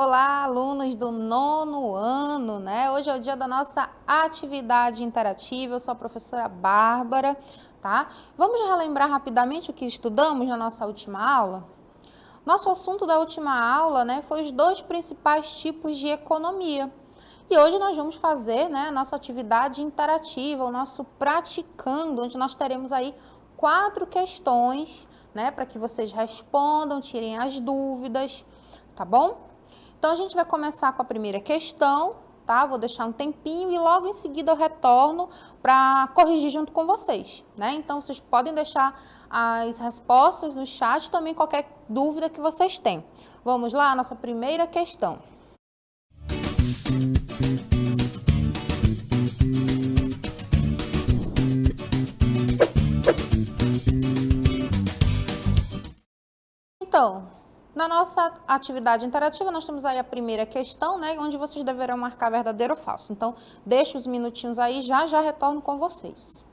Olá, alunos do nono ano, né? Hoje é o dia da nossa atividade interativa. Eu sou a professora Bárbara, tá? Vamos relembrar rapidamente o que estudamos na nossa última aula? Nosso assunto da última aula, né, foi os dois principais tipos de economia. E hoje nós vamos fazer, né, a nossa atividade interativa, o nosso praticando, onde nós teremos aí 4 questões, né, para que vocês respondam, tirem as dúvidas, tá bom? Então, a gente vai começar com a primeira questão, tá? Vou deixar um tempinho e logo em seguida eu retorno para corrigir junto com vocês, né? Então, vocês podem deixar as respostas no chat, também qualquer dúvida que vocês tenham. Vamos lá, nossa primeira questão. Então, na nossa atividade interativa, nós temos aí a primeira questão, né, onde vocês deverão marcar verdadeiro ou falso. Então, deixa os minutinhos aí, já retorno com vocês.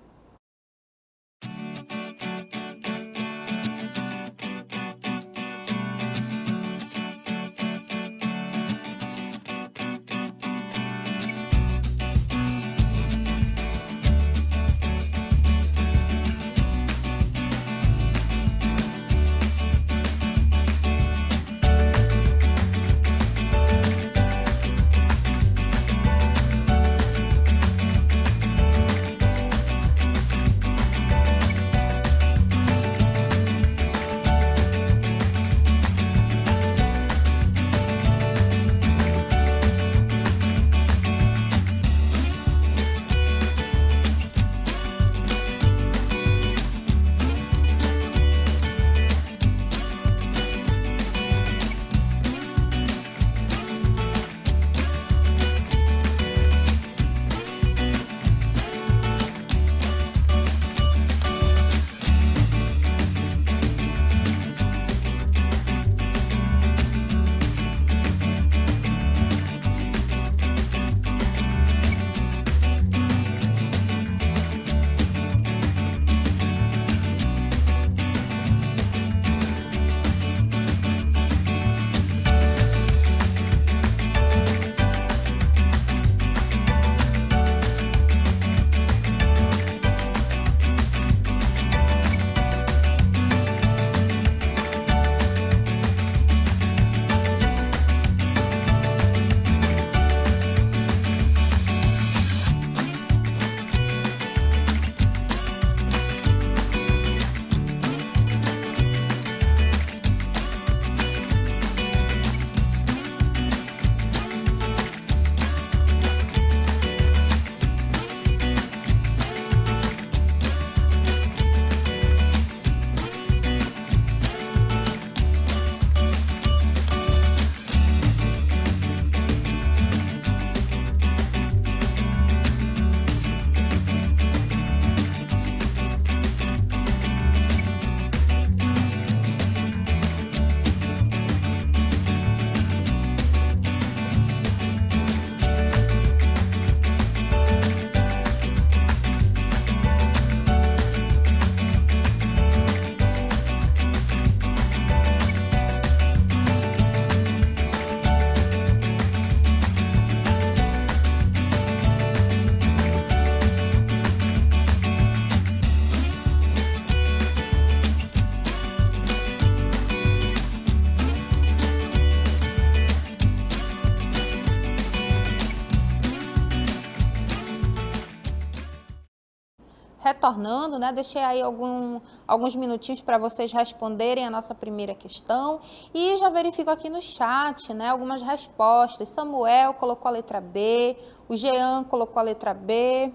Retornando, né? Deixei aí alguns minutinhos para vocês responderem a nossa primeira questão e já verifico aqui no chat, né, algumas respostas. Samuel colocou a letra B, o Jean colocou a letra B,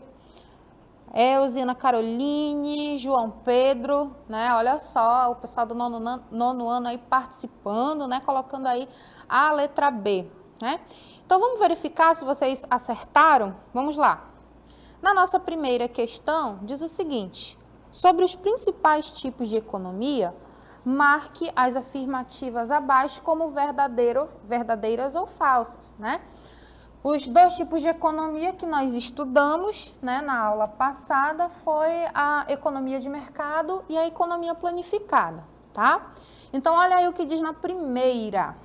Elzina Caroline, João Pedro, né? Olha só, o pessoal do nono ano aí participando, né? Colocando aí a letra B, né? Então, vamos verificar se vocês acertaram? Vamos lá. Na nossa primeira questão, diz o seguinte: sobre os principais tipos de economia, marque as afirmativas abaixo como verdadeiras ou falsas, né? Os dois tipos de economia que nós estudamos, né, na aula passada foi a economia de mercado e a economia planificada, tá? Então, olha aí o que diz na primeira.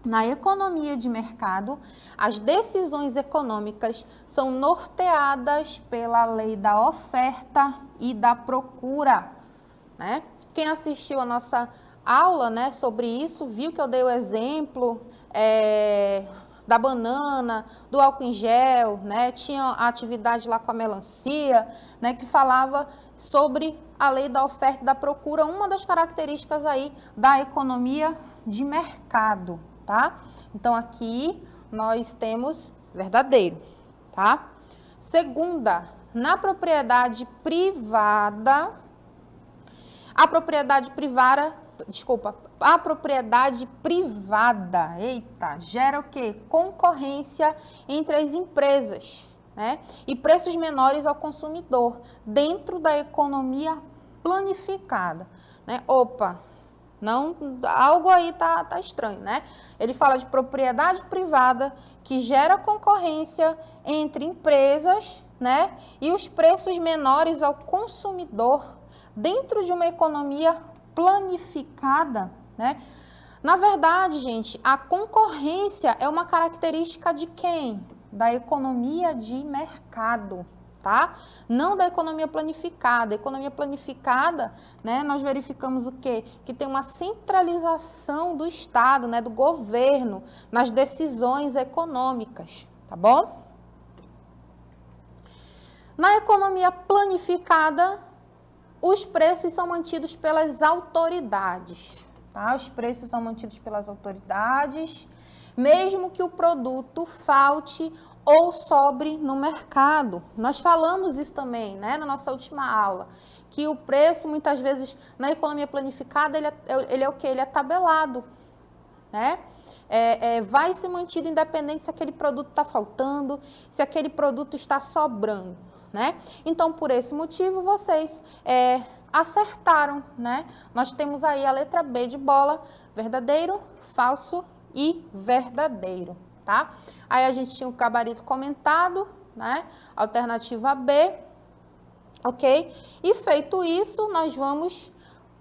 Na economia de mercado, as decisões econômicas são norteadas pela lei da oferta e da procura, né? Quem assistiu a nossa aula, né, sobre isso, viu que eu dei o exemplo da banana, do álcool em gel, né? Tinha a atividade lá com a melancia, né, que falava sobre a lei da oferta e da procura, uma das características aí da economia de mercado, tá? Então, aqui nós temos verdadeiro, tá? Segunda, na propriedade privada, a propriedade privada, gera o quê? Concorrência entre as empresas, né? E preços menores ao consumidor, dentro da economia planificada, né? Opa! Não, algo aí tá estranho, né? Ele fala de propriedade privada que gera concorrência entre empresas, né? E os preços menores ao consumidor dentro de uma economia planificada, né? Na verdade, gente, a concorrência é uma característica de quem? Da economia de mercado, tá? Não da economia planificada. A economia planificada, né, nós verificamos o quê? Que tem uma centralização do Estado, né, do governo, nas decisões econômicas, tá bom? Na economia planificada, os preços são mantidos pelas autoridades, tá? Os preços são mantidos pelas autoridades, mesmo que o produto falte ou sobre no mercado. Nós falamos isso também, né, na nossa última aula, que o preço, muitas vezes, na economia planificada, ele é o quê? Ele é tabelado, né? Vai ser mantido independente se aquele produto está faltando, se aquele produto está sobrando, né? Então, por esse motivo, vocês acertaram, né? Nós temos aí a letra B de bola, verdadeiro, falso e verdadeiro, tá? Aí a gente tinha o gabarito comentado, né? Alternativa B, ok? E feito isso, nós vamos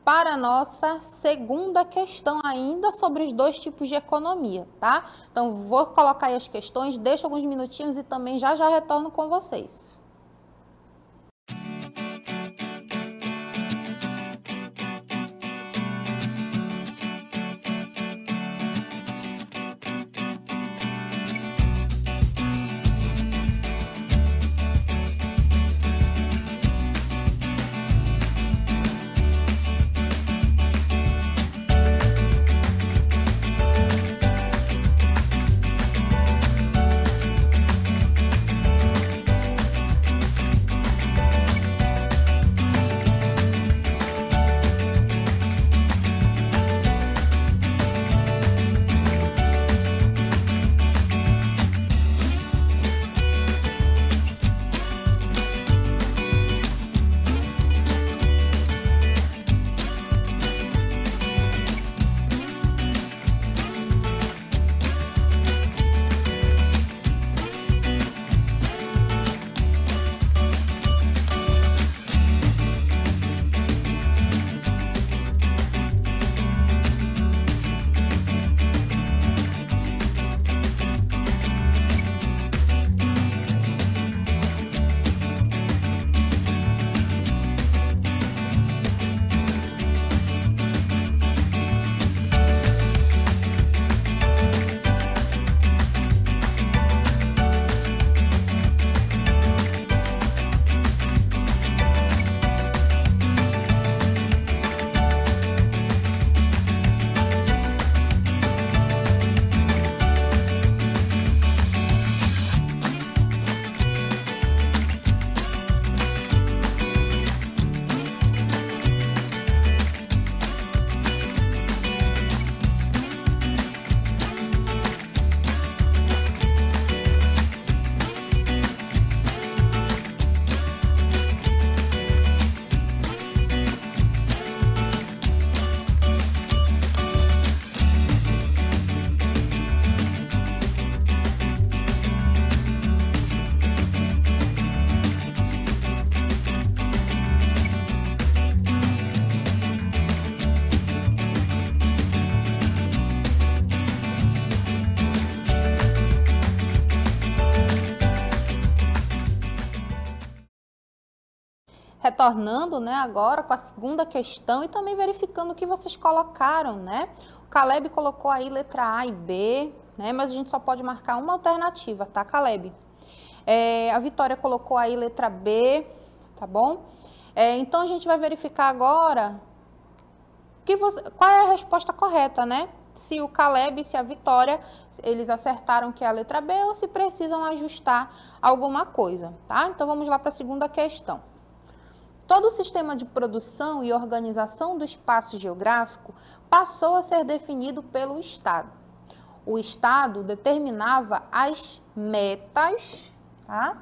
para a nossa segunda questão ainda sobre os dois tipos de economia, tá? Então, vou colocar aí as questões, deixo alguns minutinhos e também já retorno com vocês. retornando, né, agora com a segunda questão e também verificando o que vocês colocaram, né? O Caleb colocou aí letra A e B, né? Mas a gente só pode marcar uma alternativa, tá, Caleb? A Vitória colocou aí letra B, tá bom? Então a gente vai verificar agora qual é a resposta correta, né? Se o Caleb e se a Vitória, eles acertaram que é a letra B ou se precisam ajustar alguma coisa, tá? Então vamos lá para a segunda questão. Todo o sistema de produção e organização do espaço geográfico passou a ser definido pelo Estado. O Estado determinava as metas, tá,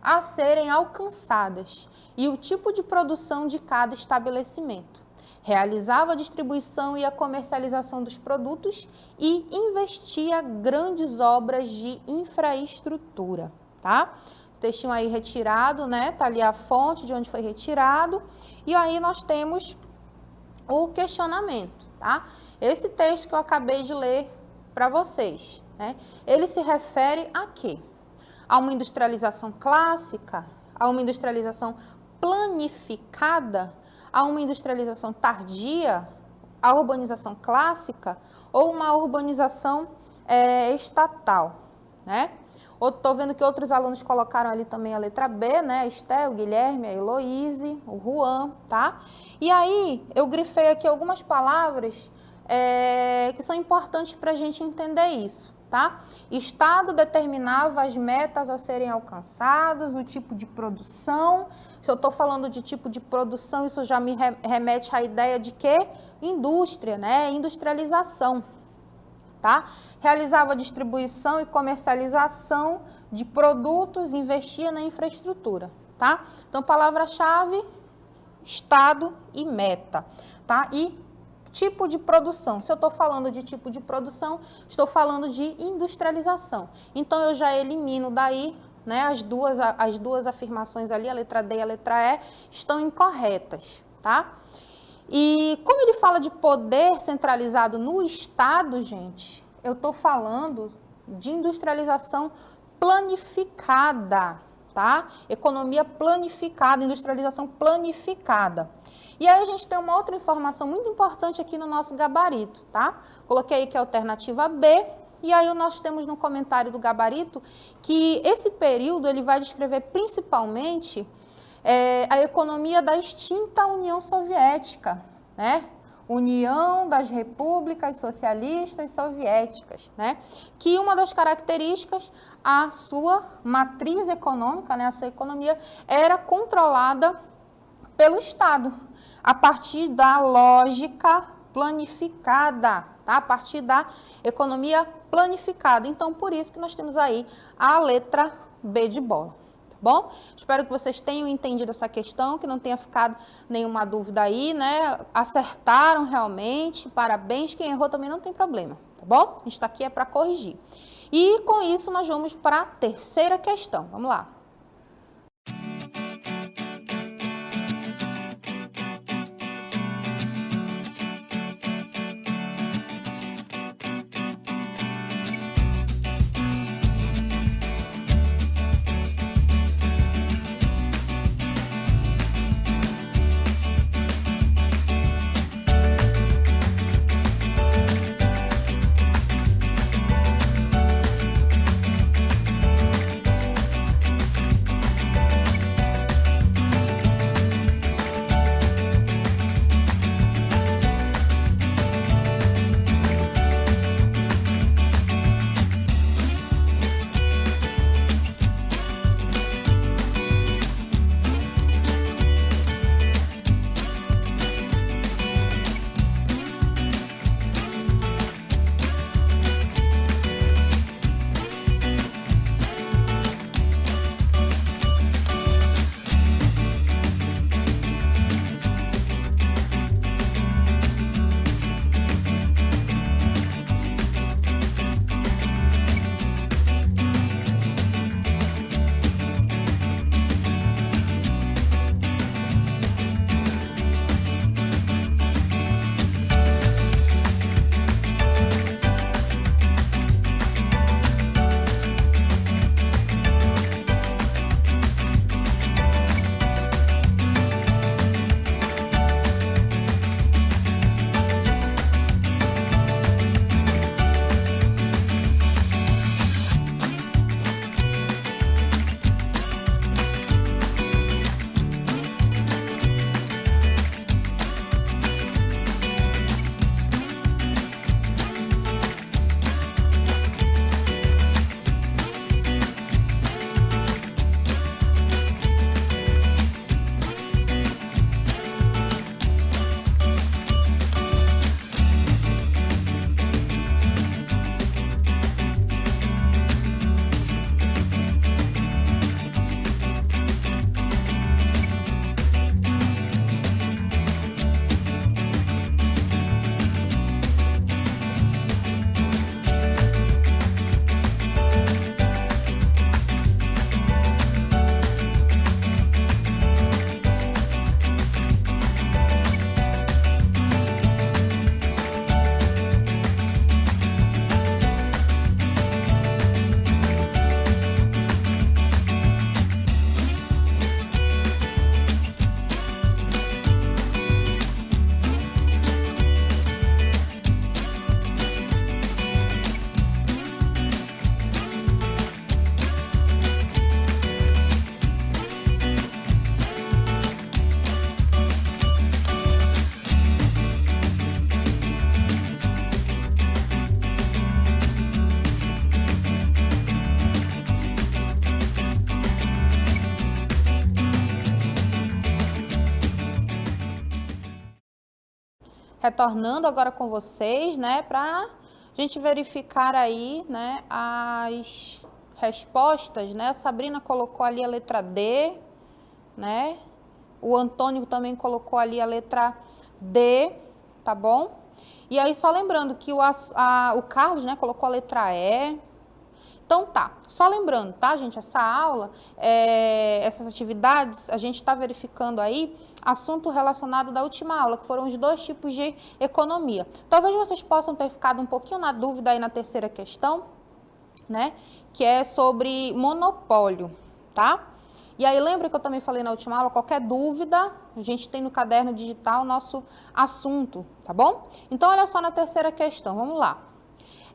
a serem alcançadas e o tipo de produção de cada estabelecimento. Realizava a distribuição e a comercialização dos produtos e investia grandes obras de infraestrutura, tá? Textinho aí retirado, né? Tá ali a fonte de onde foi retirado. E aí nós temos o questionamento, tá? Esse texto que eu acabei de ler para vocês, né? Ele se refere a quê? A uma industrialização clássica? A uma industrialização planificada? A uma industrialização tardia? A urbanização clássica? Ou uma urbanização estatal, né? Estou vendo que outros alunos colocaram ali também a letra B, né? A Esté, o Guilherme, a Heloíse, o Juan, tá? E aí, eu grifei aqui algumas palavras que são importantes para a gente entender isso, tá? Estado determinava as metas a serem alcançadas, o tipo de produção. Se eu estou falando de tipo de produção, isso já me remete à ideia de quê? Indústria, né? Industrialização. Tá? Realizava distribuição e comercialização de produtos, investia na infraestrutura, tá? Então, palavra-chave, estado e meta, tá? E tipo de produção. Se eu estou falando de tipo de produção, estou falando de industrialização. Então, eu já elimino daí, né, as duas afirmações ali, a letra D e a letra E, estão incorretas, tá? E como ele fala de poder centralizado no Estado, gente, eu estou falando de industrialização planificada, tá? Economia planificada, industrialização planificada. E aí a gente tem uma outra informação muito importante aqui no nosso gabarito, tá? Coloquei aí que é a alternativa B, e aí nós temos no comentário do gabarito que esse período ele vai descrever principalmente a economia da extinta União Soviética, né? União das Repúblicas Socialistas Soviéticas, né? Que uma das características, a sua matriz econômica, né? A sua economia era controlada pelo Estado, a partir da lógica planificada, tá? A partir da economia planificada. Então, por isso que nós temos aí a letra B de bola. Bom, espero que vocês tenham entendido essa questão, que não tenha ficado nenhuma dúvida aí, né? Acertaram realmente, parabéns. Quem errou também não tem problema, tá bom? A gente está aqui para corrigir. E com isso nós vamos para a terceira questão. Vamos lá. retornando agora com vocês, né, para a gente verificar aí, né, as respostas, né? A Sabrina colocou ali a letra D, né? O Antônio também colocou ali a letra D, tá bom? E aí, só lembrando que o Carlos, né, colocou a letra E. Então, tá. Só lembrando, tá, gente? Essa aula, essas atividades, a gente está verificando aí assunto relacionado da última aula, que foram os 2 tipos de economia. Talvez vocês possam ter ficado um pouquinho na dúvida aí na terceira questão, né? Que é sobre monopólio, tá? E aí, lembra que eu também falei na última aula, qualquer dúvida, a gente tem no caderno digital o nosso assunto, tá bom? Então, olha só na terceira questão, vamos lá.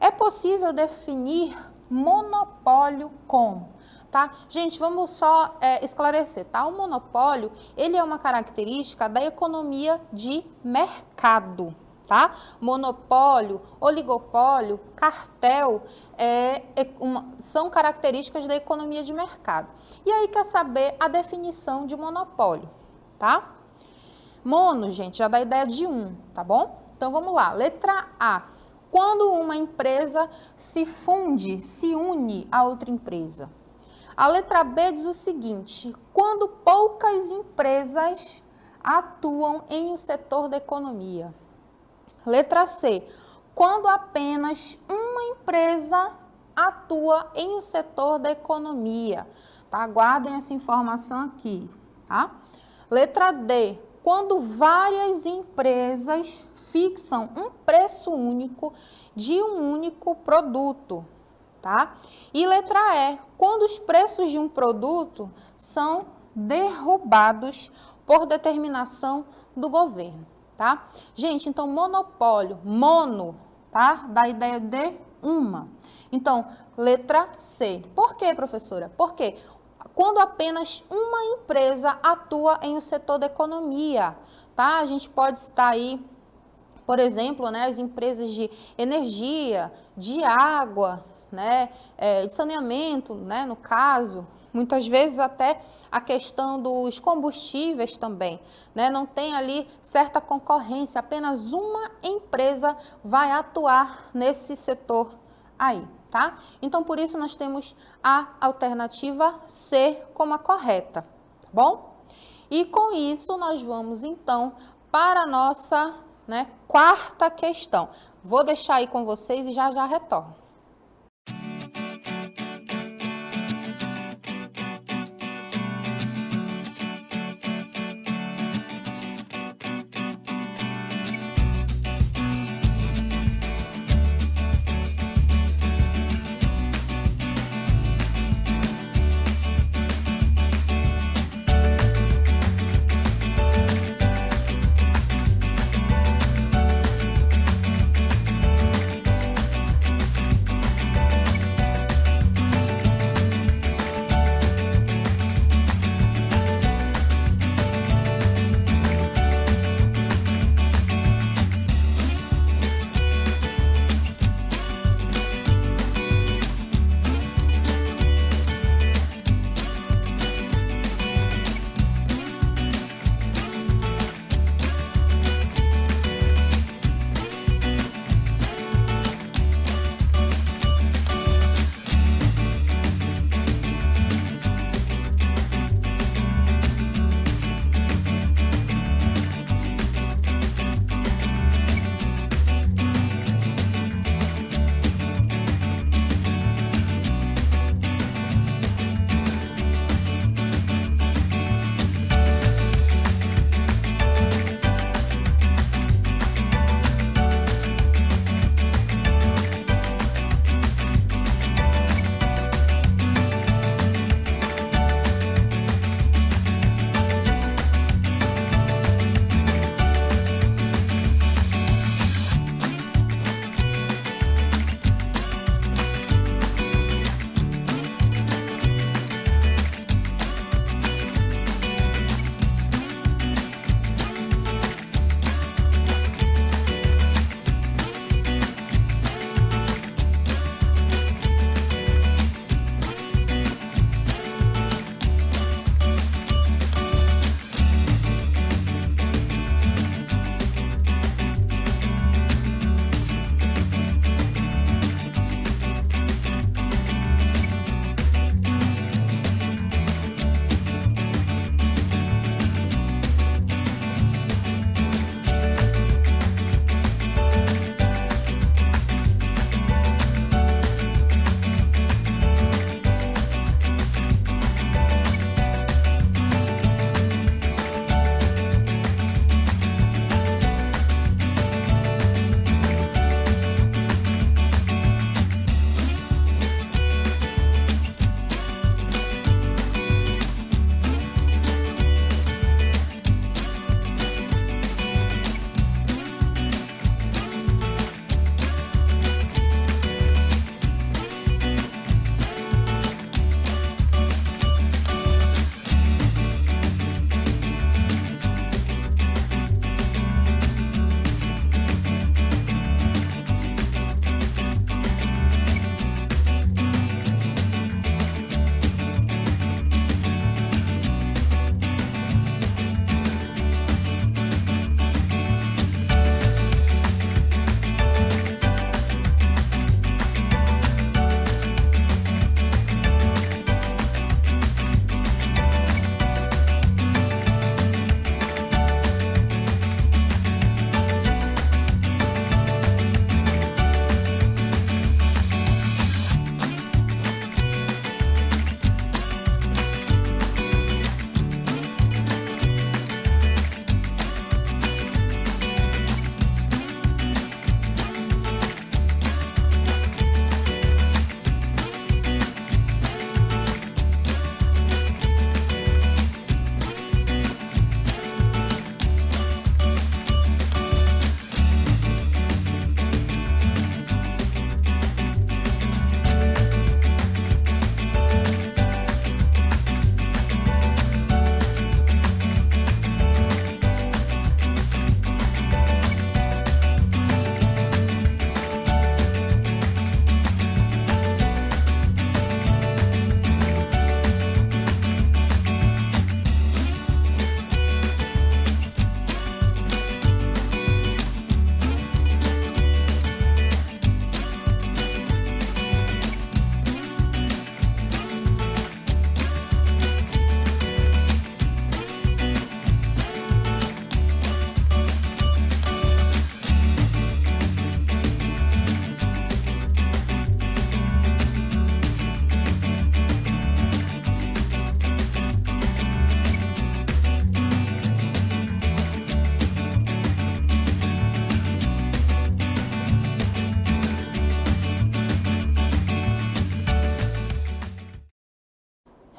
É possível definir monopólio como? Tá? Gente, vamos só esclarecer, tá? O monopólio, ele é uma característica da economia de mercado, tá? Monopólio, oligopólio, cartel são características da economia de mercado. E aí quer saber a definição de monopólio, tá? Mono, gente, já dá ideia de tá bom? Então vamos lá, letra A. Quando uma empresa se funde, se une a outra empresa. A letra B diz o seguinte, quando poucas empresas atuam em um setor da economia. Letra C, quando apenas uma empresa atua em um setor da economia. Tá? Guardem essa informação aqui. Tá? Letra D, quando várias empresas fixam um preço único de um único produto. Tá? E letra E, quando os preços de um produto são derrubados por determinação do governo. Tá? Gente, então monopólio, mono, tá? Dá a ideia de uma. Então, letra C. Por quê, professora? Porque quando apenas uma empresa atua em um setor da economia, tá? A gente pode estar aí, por exemplo, né, as empresas de energia, de água, né, de saneamento, né, no caso, muitas vezes até a questão dos combustíveis também, né? Não tem ali certa concorrência, apenas uma empresa vai atuar nesse setor aí, tá? Então, por isso nós temos a alternativa C como a correta, tá bom? E com isso nós vamos então para a nossa, né, quarta questão. Vou deixar aí com vocês e já retorno.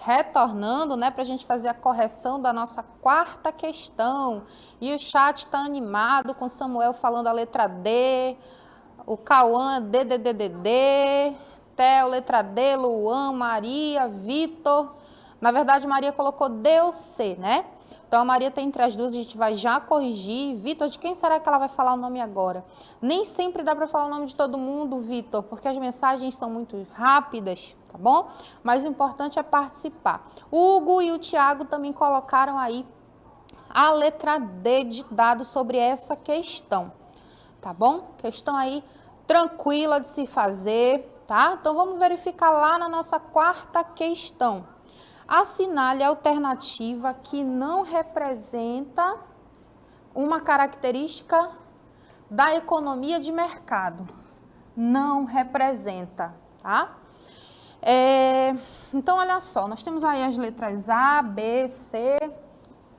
retornando, né, para a gente fazer a correção da nossa quarta questão. E o chat está animado com Samuel falando a letra D, o Cauã, D, Theo, letra D, Luan, Maria, Vitor. Na verdade, Maria colocou D ou C, né? Então, a Maria está entre as duas, a gente vai já corrigir. Vitor, de quem será que ela vai falar o nome agora? Nem sempre dá para falar o nome de todo mundo, Vitor, porque as mensagens são muito rápidas, tá bom? Mas o importante é participar. O Hugo e o Tiago também colocaram aí a letra D de dado sobre essa questão, tá bom? Questão aí tranquila de se fazer, tá? Então, vamos verificar lá na nossa quarta questão. Assinale a alternativa que não representa uma característica da economia de mercado. Não representa, tá? Então, olha só, nós temos aí as letras A, B, C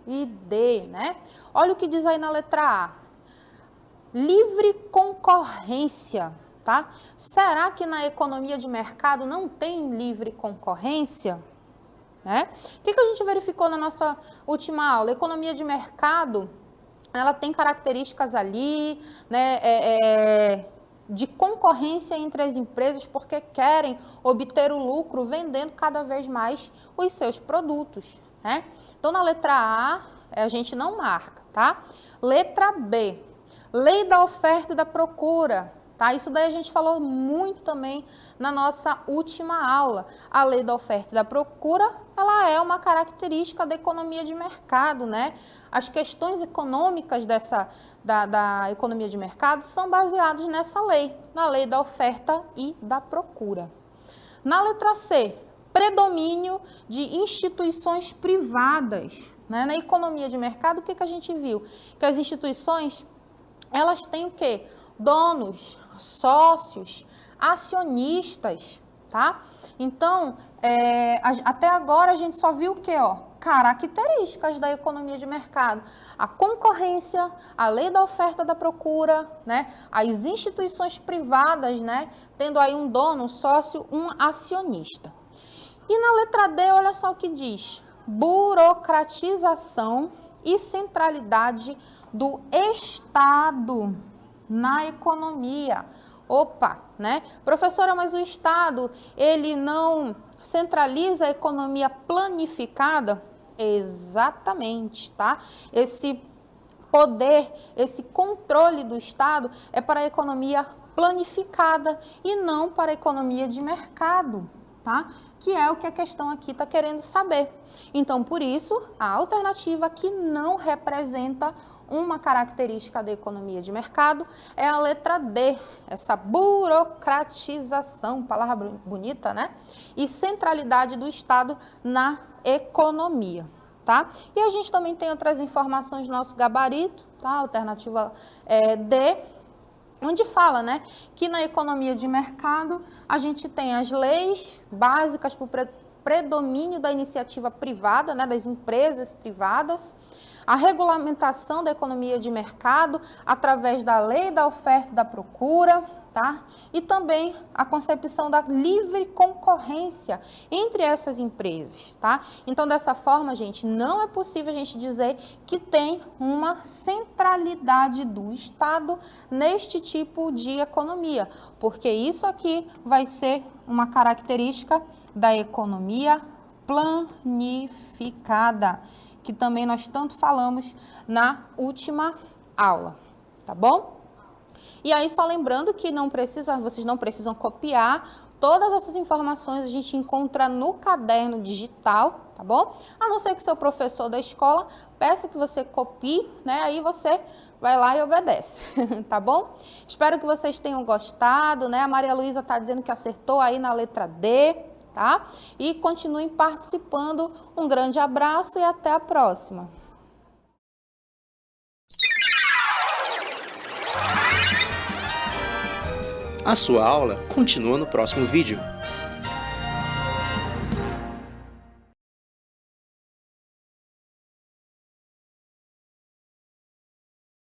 e D, né? Olha o que diz aí na letra A. Livre concorrência, tá? Será que na economia de mercado não tem livre concorrência? Né? O que a gente verificou na nossa última aula? A economia de mercado, ela tem características ali, né, de concorrência entre as empresas, porque querem obter o lucro vendendo cada vez mais os seus produtos, né? Então, na letra A, a gente não marca, tá? Letra B, lei da oferta e da procura. Tá? Isso daí a gente falou muito também na nossa última aula. A lei da oferta e da procura, ela é uma característica da economia de mercado, né? As questões econômicas da economia de mercado são baseadas nessa lei, na lei da oferta e da procura. Na letra C, predomínio de instituições privadas, né? Na economia de mercado, o que a gente viu? Que as instituições, elas têm o quê? Donos, sócios, acionistas, tá? Então, até agora a gente só viu o quê, ó? Características da economia de mercado. A concorrência, a lei da oferta e da procura, né? As instituições privadas, né? Tendo aí um dono, um sócio, um acionista. E na letra D, olha só o que diz. Burocratização e centralidade do Estado na economia. Opa, né? Professora, mas o Estado, ele não centraliza a economia planificada? Exatamente, tá? Esse poder, esse controle do Estado é para a economia planificada e não para a economia de mercado, tá? Que é o que a questão aqui está querendo saber. Então, por isso, a alternativa que não representa uma característica da economia de mercado é a letra D, essa burocratização, palavra bonita, né? E centralidade do Estado na economia, tá? E a gente também tem outras informações no nosso gabarito, tá? A alternativa D, onde fala, né, que na economia de mercado a gente tem as leis básicas para o predomínio da iniciativa privada, né, das empresas privadas, a regulamentação da economia de mercado através da lei da oferta e da procura, tá? E também a concepção da livre concorrência entre essas empresas, tá? Então, dessa forma, gente, não é possível a gente dizer que tem uma centralidade do Estado neste tipo de economia, porque isso aqui vai ser uma característica da economia planificada, que também nós tanto falamos na última aula, tá bom? E aí, só lembrando que vocês não precisam copiar, todas essas informações a gente encontra no caderno digital, tá bom? A não ser que seu professor da escola peça que você copie, né? Aí você vai lá e obedece, tá bom? Espero que vocês tenham gostado, né? A Maria Luísa tá dizendo que acertou aí na letra D, tá? E continuem participando. Um grande abraço e até a próxima. A sua aula continua no próximo vídeo.